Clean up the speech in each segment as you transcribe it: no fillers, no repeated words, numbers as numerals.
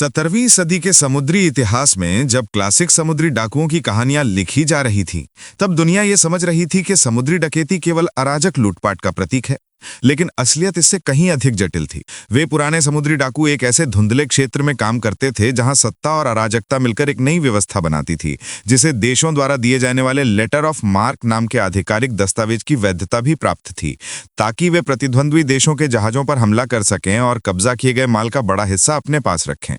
17वीं सदी के समुद्री इतिहास में जब क्लासिक समुद्री डाकुओं की कहानियां लिखी जा रही थी, तब दुनिया ये समझ रही थी कि समुद्री डकैती केवल अराजक लूटपाट का प्रतीक है। लेकिन असलियत इससे कहीं अधिक जटिल थी। वे पुराने समुद्री डाकू एक ऐसे धुंधले क्षेत्र में काम करते थे जहां सत्ता और अराजकता मिलकर एक नई व्यवस्था बनाती थी, जिसे देशों द्वारा दिए जाने वाले लेटर ऑफ मार्क नाम के आधिकारिक दस्तावेज की वैधता भी प्राप्त थी, ताकि वे प्रतिद्वंद्वी देशों के जहाजों पर हमला कर सकें और कब्जा किए गए माल का बड़ा हिस्सा अपने पास रखें।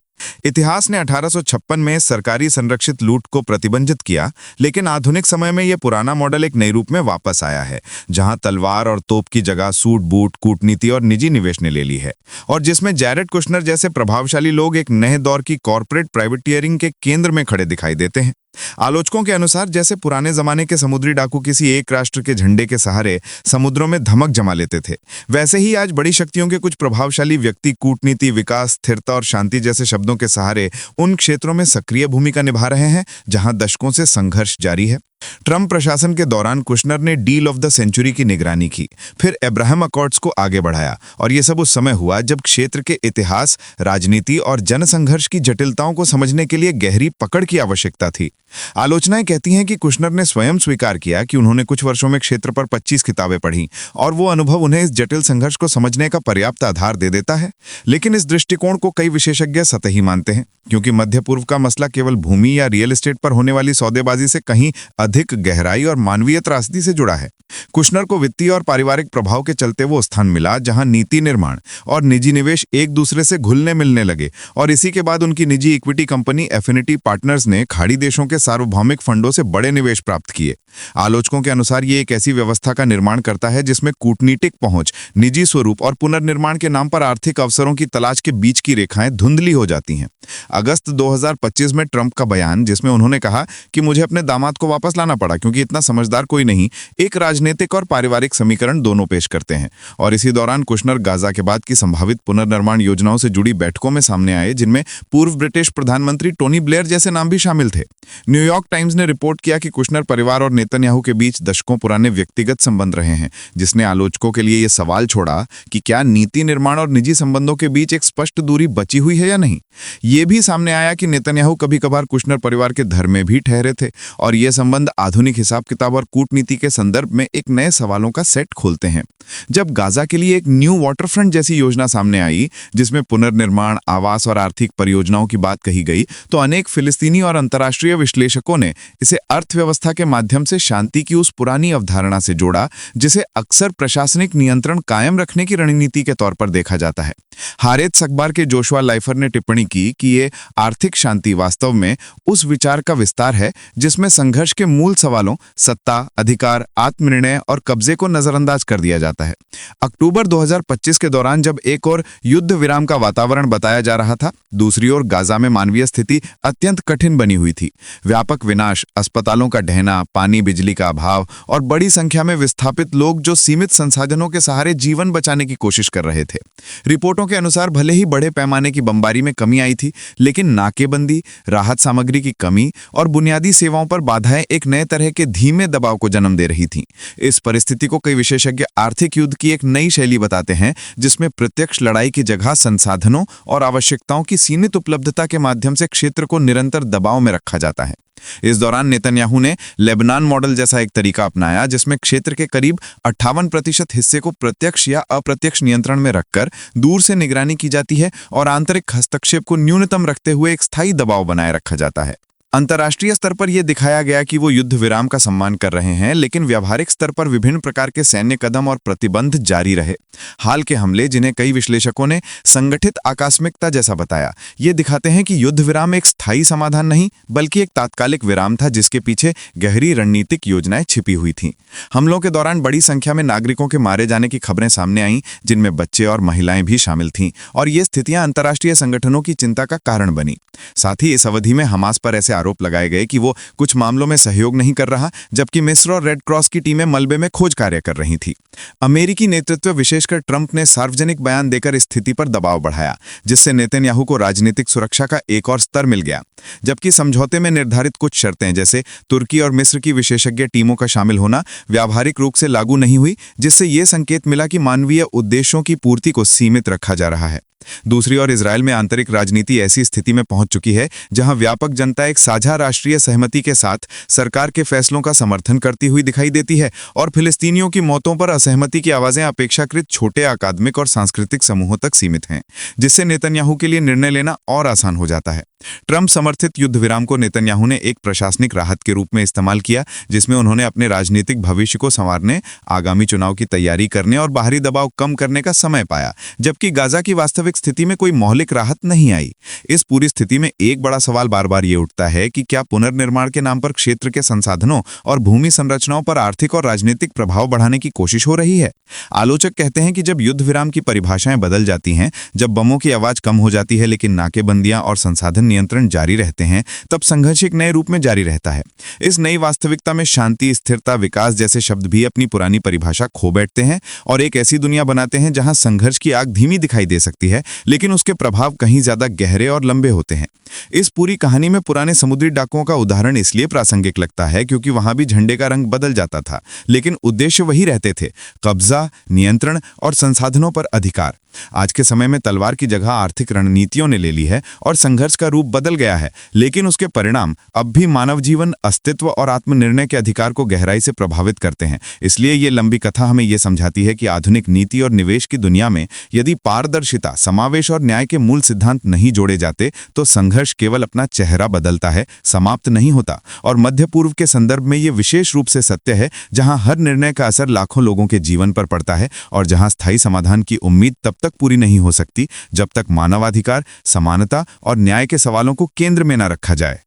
इतिहास ने 1856 में सरकारी संरक्षित लूट को प्रतिबंधित किया, लेकिन आधुनिक समय में यह पुराना मॉडल एक नए रूप में वापस आया है, जहां तलवार और तोप की जगह सूट बूट, कूटनीति और निजी निवेश ने ले ली है, और जिसमें जैरेड कुशनर जैसे प्रभावशाली लोग एक नए दौर की कॉर्पोरेट प्राइवेटियरिंग के केंद्र में खड़े दिखाई देते हैं। आलोचकों के अनुसार जैसे पुराने जमाने के समुद्री डाकू किसी एक राष्ट्र के झंडे के सहारे समुद्रों में धमक जमा लेते थे, वैसे ही आज बड़ी शक्तियों के कुछ प्रभावशाली व्यक्ति कूटनीति, विकास, स्थिरता और शांति जैसे शब्दों के सहारे उन क्षेत्रों में सक्रिय भूमिका निभा रहे हैं जहां दशकों से संघर्ष जारी है। ट्रंप प्रशासन के दौरान कुशनर ने डील ऑफ द सेंचुरी की निगरानी की, फिर अब्राहम अकॉर्ड्स को आगे बढ़ाया, और यह सब उस समय हुआ जब क्षेत्र के इतिहास, राजनीति और जनसंघर्ष की जटिलताओं को समझने के लिए गहरी पकड़ की आवश्यकता थी। आलोचनाएं कहती हैं कि कुशनर ने स्वयं स्वीकार किया कि उन्होंने कुछ वर्षों में क्षेत्र पर 25 किताबें पढ़ी, और वो अनुभव उन्हें इस जटिल संघर्ष को समझने का पर्याप्त आधार दे देता है। लेकिन इस दृष्टिकोण को कई विशेषज्ञ सतही मानते हैं, क्योंकि मध्य पूर्व का मसला केवल भूमि या रियल एस्टेट पर होने वाली सौदेबाजी से कहीं अधिक गहराई और मानवीय त्रासदी से जुड़ा है। कुशनर को वित्तीय और पारिवारिक प्रभाव के चलते वो स्थान मिला जहां नीति निर्माण और निजी निवेश एक दूसरे से घुलने मिलने लगे, और इसी के बाद उनकी निजी इक्विटी कंपनी एफिनिटी पार्टनर्स ने खाड़ी देशों के सार्वभौमिक फंडों से बड़े निवेश प्राप्त किए। आलोचकों के अनुसार ये एक ऐसी व्यवस्था का निर्माण करता है जिसमें कूटनीतिक पहुंच, निजी स्वरूप और पुनर्निर्माण के नाम पर आर्थिक अवसरों की तलाश के बीच की रेखाएं धुंधली हो जाती हैं। अगस्त 2025 में ट्रंप का बयान, जिसमें उन्होंने कहा कि मुझे अपने दामाद को वापस लाना पड़ा क्योंकि इतना समझदार कोई नहीं, एक राजनीतिक और पारिवारिक समीकरण दोनों पेश करते हैं। और इसी दौरान कुशनर गाजा के बाद की संभावित पुनर्निर्माण योजनाओं से जुड़ी बैठकों में सामने आए, जिनमें पूर्व ब्रिटिश प्रधानमंत्री टोनी ब्लेयर जैसे नाम भी शामिल थे। न्यूयॉर्क टाइम्स ने रिपोर्ट किया कि कुशनर परिवार और नेतन्याहू के बीच दशकों पुराने व्यक्तिगत संबंध रहे हैं, जिसने आलोचकों के लिए यह सवाल छोड़ा कि क्या नीति निर्माण और निजी संबंधों के बीच एक स्पष्ट दूरी बची हुई है या नहीं। यह भी सामने आया कि नेतन्याहू कभी कभार कुशनर परिवार के घर में भी ठहरे थे, और ये संबंध आधुनिक हिसाब किताब और कूटनीति के संदर्भ में एक नए सवालों का सेट खोलते हैं। जब गाजा के लिए एक न्यू वाटरफ्रंट जैसी योजना सामने आई, जिसमें पुनर्निर्माण, आवास और आर्थिक परियोजनाओं की बात कही गई, तो अनेक फिलिस्तीनी और अंतर्राष्ट्रीय विश्लेषकों ने इसे अर्थव्यवस्था के माध्यम से शांति की उस पुरानी अवधारणा से जोड़ा जिसे अक्सर प्रशासनिक नियंत्रण कायम रखने की रणनीति के तौर पर देखा जाता है। हारेत्स अखबार के जोशुआ लाइफर ने टिप्पणी की कि ये आर्थिक शांति वास्तव में उस विचार का विस्तार है जिसमें संघर्ष के मूल सवालों, सत्ता, अधिकार, आत्मनिर्णय और कब्जे को नजरअंदाज कर दिया जाता है। अक्टूबर 2025 के दौरान जब एक और युद्ध विराम का वातावरण बताया जा रहा था, दूसरी ओर गाजा में मानवीय स्थिति अत्यंत कठिन बनी हुई थी। व्यापक विनाश, अस्पतालों का ढहना, पानी बिजली का अभाव और बड़ी संख्या में विस्थापित लोग जो सीमित संसाधनों के सहारे जीवन बचाने की कोशिश कर रहे थे। रिपोर्टों के अनुसार भले ही बड़े पैमाने की बमबारी में कमी आई थी, लेकिन नाकेबंदी, राहत सामग्री की कमी और बुनियादी सेवाओं पर बाधाएं एक नए तरह के धीमे दबाव को जन्म दे रही थीं। इस परिस्थिति को कई विशेषज्ञ आर्थिक युद्ध की एक नई शैली बताते हैं, जिसमें प्रत्यक्ष लड़ाई की जगह संसाधनों और आवश्यकताओं की सीमित उपलब्धता के माध्यम से क्षेत्र को निरंतर दबाव में रखा जाता है। इस दौरान नेतन्याहू ने लेबनान मॉडल जैसा एक तरीका अपनाया, जिसमें क्षेत्र के करीब 58% हिस्से को प्रत्यक्ष या अप्रत्यक्ष नियंत्रण में रखकर दूर से निगरानी की जाती है और आंतरिक हस्तक्षेप को न्यूनतम रखते हुए एक स्थायी दबाव बनाए रखा जाता है। अंतर्राष्ट्रीय स्तर पर यह दिखाया गया कि वो युद्ध विराम का सम्मान कर रहे हैं, लेकिन व्यावहारिक स्तर पर विभिन्न प्रकार के सैन्य कदम और प्रतिबंध जारी रहे। हाल के हमले, जिन्हें कई विश्लेषकों ने संगठित आकस्मिकता जैसा बताया, ये दिखाते हैं कि युद्ध विराम एक स्थायी समाधान नहीं, बल्कि एक तात्कालिक विराम था जिसके पीछे गहरी रणनीतिक योजनाएं छिपी हुई थीं। हमलों के दौरान बड़ी संख्या में नागरिकों के मारे जाने की खबरें सामने आईं, जिनमें बच्चे और महिलाएं भी शामिल थीं, और ये स्थितियां अंतर्राष्ट्रीय संगठनों की चिंता का कारण बनी। साथ ही इस अवधि में हमास पर ऐसे आरोप लगाए गए कि वो कुछ मामलों में सहयोग नहीं कर रहा, जबकि मिस्र और रेड क्रॉस की टीमें मलबे में खोज कार्य कर रही थी। अमेरिकी नेतृत्व, विशेषकर ट्रंप ने सार्वजनिक बयान देकर स्थिति पर दबाव बढ़ाया, जिससे नेतन्याहू को राजनीतिक सुरक्षा का एक और स्तर मिल गया। जबकि समझौते में निर्धारित कुछ शर्तें, जैसे तुर्की और मिस्र की विशेषज्ञ टीमों का शामिल होना, व्यावहारिक रूप से लागू नहीं हुई, जिससे ये संकेत मिला कि मानवीय उद्देश्यों की पूर्ति को सीमित रखा जा रहा है। दूसरी ओर इजरायल में आंतरिक राजनीति ऐसी स्थिति में पहुंच चुकी है जहां व्यापक जनता एक साझा राष्ट्रीय सहमति के साथ सरकार के फैसलों का समर्थन करती हुई दिखाई देती है और फिलिस्तीनियों की मौतों पर असहमति की आवाजें अपेक्षाकृत छोटे अकादमिक और सांस्कृतिक समूहों तक सीमित हैं, जिससे नेतन्याहू के लिए निर्णय लेना और आसान हो जाता है। ट्रंप समर्थित युद्ध विराम को नेतन्याहू ने एक प्रशासनिक राहत के रूप में इस्तेमाल किया, जिसमें उन्होंने अपने राजनीतिक भविष्य को संवारने, आगामी चुनाव की तैयारी करने और बाहरी दबाव कम करने का समय पाया, जबकि गाजा की वास्तविक स्थिति में कोई मौलिक राहत नहीं आई। इस पूरी स्थिति में एक बड़ा सवाल बार बार ये उठता है कि क्या पुनर्निर्माण के नाम पर क्षेत्र के संसाधनों और भूमि संरचनाओं पर आर्थिक और राजनीतिक प्रभाव बढ़ाने की कोशिश हो रही है। आलोचक कहते हैं कि जब युद्ध विराम की परिभाषाएं बदल जाती हैं, जब बमों की आवाज कम हो जाती है लेकिन नाकेबंदियां और संसाधन नियंत्रण जारी रहते हैं, तब संघर्ष एक नए रूप में जारी रहता है। इस नई वास्तविकता में शांति, स्थिरता, विकास जैसे शब्द भी अपनी पुरानी परिभाषा खो बैठते हैं और एक ऐसी दुनिया बनाते हैं जहां संघर्ष की आग धीमी दिखाई दे सकती है, लेकिन उसके प्रभाव कहीं ज्यादा गहरे और लंबे होते हैं। इस पूरी कहानी में पुराने समुद्री डाकुओं का उदाहरण इसलिए प्रासंगिक लगता है क्योंकि वहां भी झंडे का रंग बदल जाता था, लेकिन उद्देश्य वही रहते थे: कब्जा, नियंत्रण और संसाधनों पर अधिकार। आज के समय में तलवार की जगह आर्थिक रणनीतियों ने ले ली है और संघर्ष का रूप बदल गया है, लेकिन उसके परिणाम अब भी मानव जीवन, अस्तित्व और आत्मनिर्णय के अधिकार को गहराई से प्रभावित करते हैं। इसलिए ये लंबी कथा हमें ये समझाती है कि आधुनिक नीति और निवेश की दुनिया में यदि पारदर्शिता, समावेश और न्याय के मूल सिद्धांत नहीं जोड़े जाते, तो संघर्ष केवल अपना चेहरा बदलता है, समाप्त नहीं होता। और मध्य पूर्व के संदर्भ में ये विशेष रूप से सत्य है, जहां हर निर्णय का असर लाखों लोगों के जीवन पर पड़ता है और जहां स्थायी समाधान की उम्मीद तब तक पूरी नहीं हो सकती जब तक मानवाधिकार, समानता और न्याय के सवालों को केंद्र में न रखा जाए।